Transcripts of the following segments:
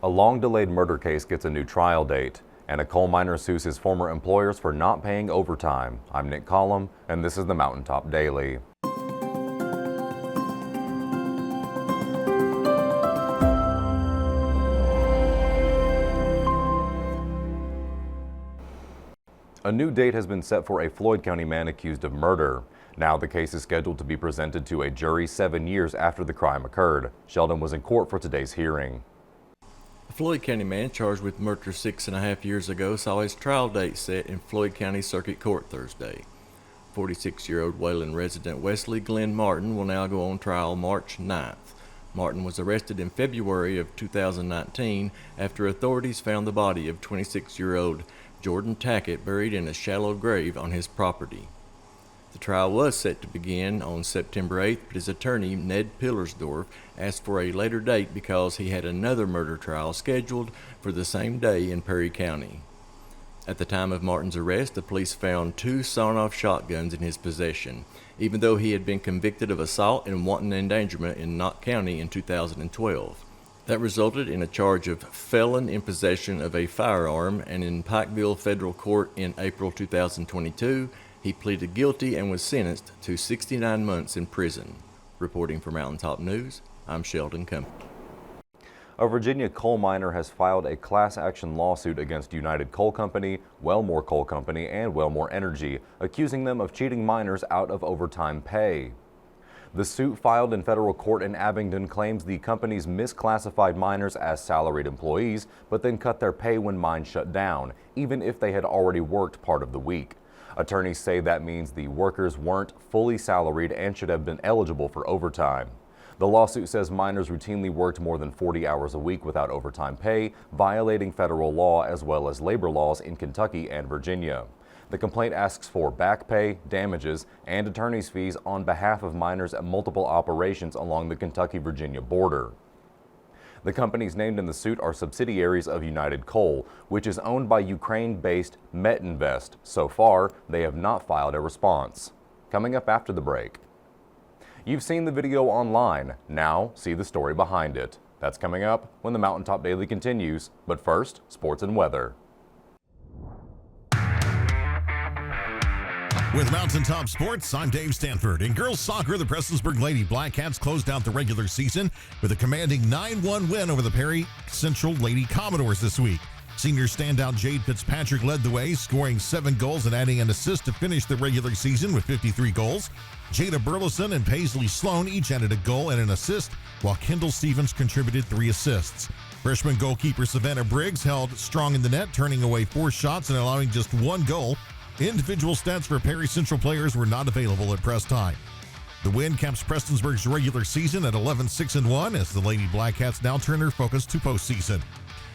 A long-delayed murder case gets a new trial date, and a coal miner sues his former employers for not paying overtime. I'm Nick Collum, and this is the Mountaintop Daily. A new date has been set for a Floyd County man accused of murder. Now the case is scheduled to be presented to a jury 7 years after the crime occurred. Sheldon was in court for today's hearing. A Floyd County man charged with murder 6.5 years ago saw his trial date set in Floyd County Circuit Court Thursday. 46-year-old Wayland resident Wesley Glenn Martin will now go on trial March 9th. Martin was arrested in February of 2019 after authorities found the body of 26-year-old Jordan Tackett buried in a shallow grave on his property. The trial was set to begin on September 8th, but his attorney, Ned Pillersdorf, asked for a later date because he had another murder trial scheduled for the same day in Perry County. At the time of Martin's arrest, the police found 2 sawn-off shotguns in his possession, even though he had been convicted of assault and wanton endangerment in Knott County in 2012. That resulted in a charge of felon in possession of a firearm, and in Pikeville Federal Court in April 2022, he pleaded guilty and was sentenced to 69 months in prison. Reporting for Mountaintop News, I'm Sheldon Cummings. A Virginia coal miner has filed a class action lawsuit against United Coal Company, Wellmore Coal Company, and Wellmore Energy, accusing them of cheating miners out of overtime pay. The suit filed in federal court in Abingdon claims the companies misclassified miners as salaried employees, but then cut their pay when mines shut down, even if they had already worked part of the week. Attorneys say that means the workers weren't fully salaried and should have been eligible for overtime. The lawsuit says miners routinely worked more than 40 hours a week without overtime pay, violating federal law as well as labor laws in Kentucky and Virginia. The complaint asks for back pay, damages, and attorney's fees on behalf of miners at multiple operations along the Kentucky-Virginia border. The companies named in the suit are subsidiaries of United Coal, which is owned by Ukraine-based Metinvest. So far, they have not filed a response. Coming up after the break. You've seen the video online. Now, see the story behind it. That's coming up when the Mountaintop Daily continues. But first, sports and weather. With Mountaintop Sports, I'm Dave Stanford. In girls soccer, the Prestonsburg Lady Blackcats closed out the regular season with a commanding 9-1 win over the Perry Central Lady Commodores this week. Senior standout Jade Fitzpatrick led the way, scoring 7 goals and adding an assist to finish the regular season with 53 goals. Jada Burleson and Paisley Sloan each added a goal and an assist, while Kendall Stevens contributed 3 assists. Freshman goalkeeper Savannah Briggs held strong in the net, turning away 4 shots and allowing just 1 goal. Individual stats for Perry Central players were not available at press time. The win caps Prestonsburg's regular season at 11-6-1 as the Lady Blackcats now turn their focus to postseason.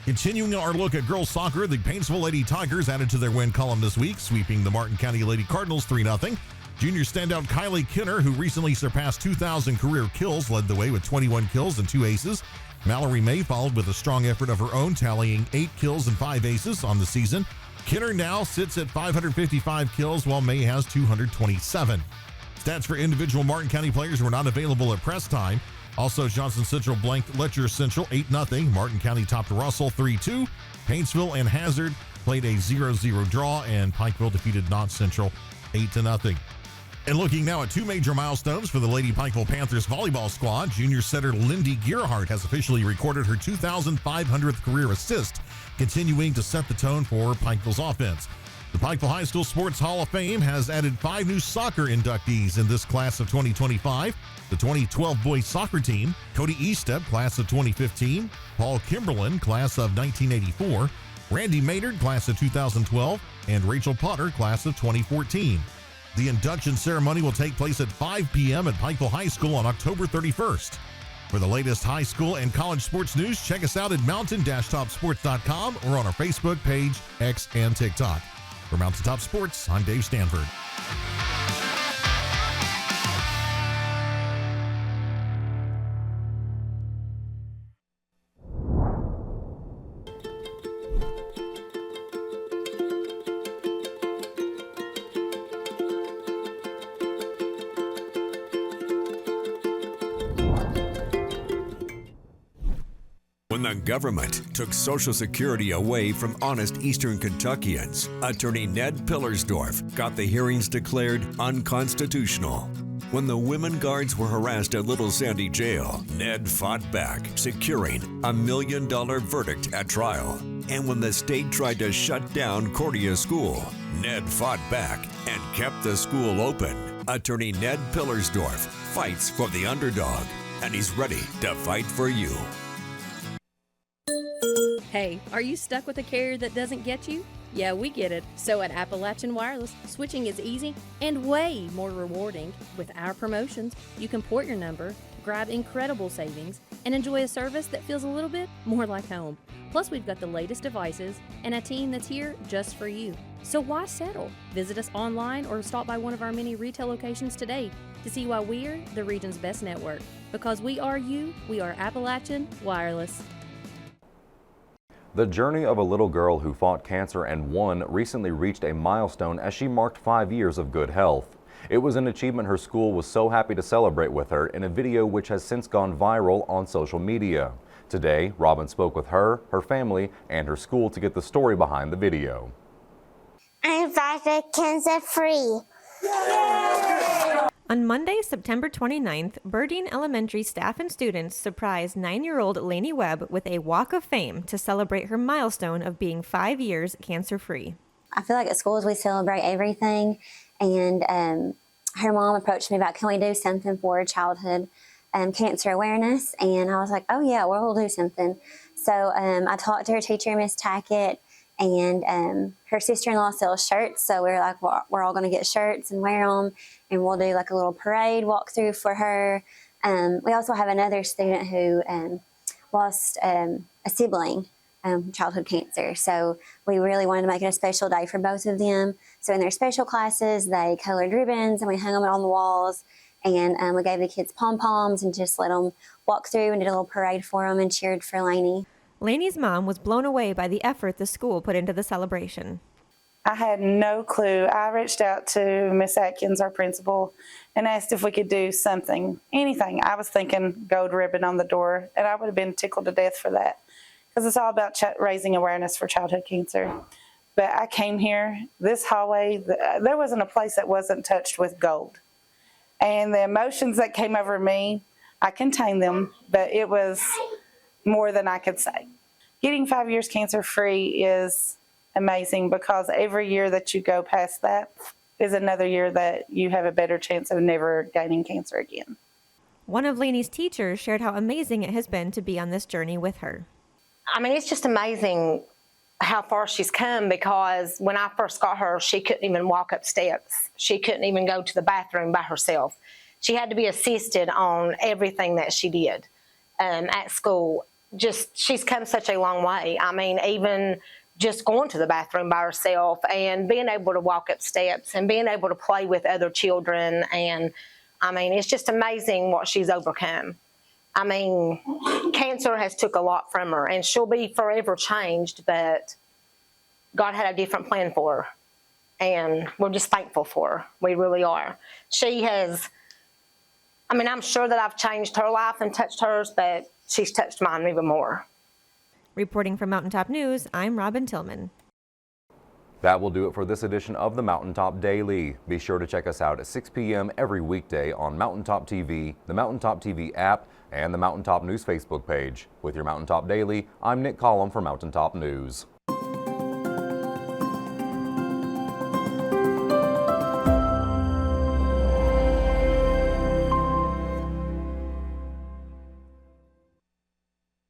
Continuing our look at girls soccer, the Paintsville Lady Tigers added to their win column this week, sweeping the Martin County Lady Cardinals 3-0. Junior standout Kylie Kinner, who recently surpassed 2,000 career kills, led the way with 21 kills and 2 aces. Mallory May followed with a strong effort of her own, tallying 8 kills and 5 aces on the season. Kinner now sits at 555 kills, while May has 227. Stats for individual Martin County players were not available at press time. Also, Johnson Central blanked Letcher Central 8-0. Martin County topped Russell 3-2. Paintsville and Hazard played a 0-0 draw, and Pikeville defeated Knott Central 8-0. And looking now at 2 major milestones for the Lady Pikeville Panthers volleyball squad, junior setter Lindy Gearhart has officially recorded her 2,500th career assist, continuing to set the tone for Pikeville's offense. The Pikeville High School Sports Hall of Fame has added 5 new soccer inductees in this class of 2025. The 2012 boys soccer team, Cody Eastep, class of 2015, Paul Kimberlin, class of 1984, Randy Maynard, class of 2012, and Rachel Potter, class of 2014. The induction ceremony will take place at 5 p.m. at Pikeville High School on October 31st. For the latest high school and college sports news, check us out at mountain-topsports.com or on our Facebook page, X, and TikTok. For Mountaintop Sports, I'm Dave Stanford. when the government took Social Security away from honest Eastern Kentuckians. Attorney Ned Pillersdorf got the hearings declared unconstitutional. When the women guards were harassed at Little Sandy Jail, Ned fought back, securing a $1 million verdict at trial. And when the state tried to shut down Cordia School, Ned fought back and kept the school open. Attorney Ned Pillersdorf fights for the underdog, and he's ready to fight for you. Hey, are you stuck with a carrier that doesn't get you? Yeah, we get it. So at Appalachian Wireless, switching is easy and way more rewarding. With our promotions, you can port your number, grab incredible savings, and enjoy a service that feels a little bit more like home. Plus, we've got the latest devices and a team that's here just for you. So why settle? Visit us online or stop by one of our many retail locations today to see why we're the region's best network. Because we are you, we are Appalachian Wireless. The journey of a little girl who fought cancer and won recently reached a milestone as she marked 5 years of good health. It was an achievement her school was so happy to celebrate with her in a video which has since gone viral on social media. Today, Robin spoke with her, her family, and her school to get the story behind the video. I'm cancer-free. On Monday, September 29th, Berdine Elementary staff and students surprised 9-year-old Lainey Webb with a Walk of Fame to celebrate her milestone of being 5 years cancer-free. I feel like at schools we celebrate everything, and her mom approached me about, can we do something for childhood cancer awareness? And I was like, oh yeah, we'll do something. So I talked to her teacher, Miss Tackett, and her sister-in-law sells shirts, so we were like, well, we're all going to get shirts and wear them, and we'll do like a little parade walkthrough for her. We also have another student who lost a sibling, childhood cancer, so we really wanted to make it a special day for both of them. So in their special classes, they colored ribbons and we hung them on the walls, and we gave the kids pom-poms and just let them walk through and did a little parade for them and cheered for Lainey. Lainey's mom was blown away by the effort the school put into the celebration. I had no clue. I reached out to Miss Atkins, our principal, and asked if we could do something, anything. I was thinking gold ribbon on the door, and I would have been tickled to death for that, because it's all about raising awareness for childhood cancer. But I came here, this hallway, there wasn't a place that wasn't touched with gold. And the emotions that came over me, I contained them, but it was more than I could say. Getting 5 years cancer-free is amazing, because every year that you go past that is another year that you have a better chance of never gaining cancer again. One of Lainey's teachers shared how amazing it has been to be on this journey with her. I mean, it's just amazing how far she's come, because when I first got her, she couldn't even walk up steps. She couldn't even go to the bathroom by herself. She had to be assisted on everything that she did at school. Just, she's come such a long way. I mean, even just going to the bathroom by herself and being able to walk up steps and being able to play with other children. And I mean, it's just amazing what she's overcome. I mean, cancer has took a lot from her, and she'll be forever changed, but God had a different plan for her, and we're just thankful for her. We really are. She has, I mean, I'm sure that I've changed her life and touched hers, but she's touched mine even more. Reporting from Mountaintop News, I'm Robin Tillman. That will do it for this edition of the Mountaintop Daily. Be sure to check us out at 6 p.m. every weekday on Mountaintop TV, the Mountaintop TV app, and the Mountaintop News Facebook page. With your Mountaintop Daily, I'm Nick Collum for Mountaintop News.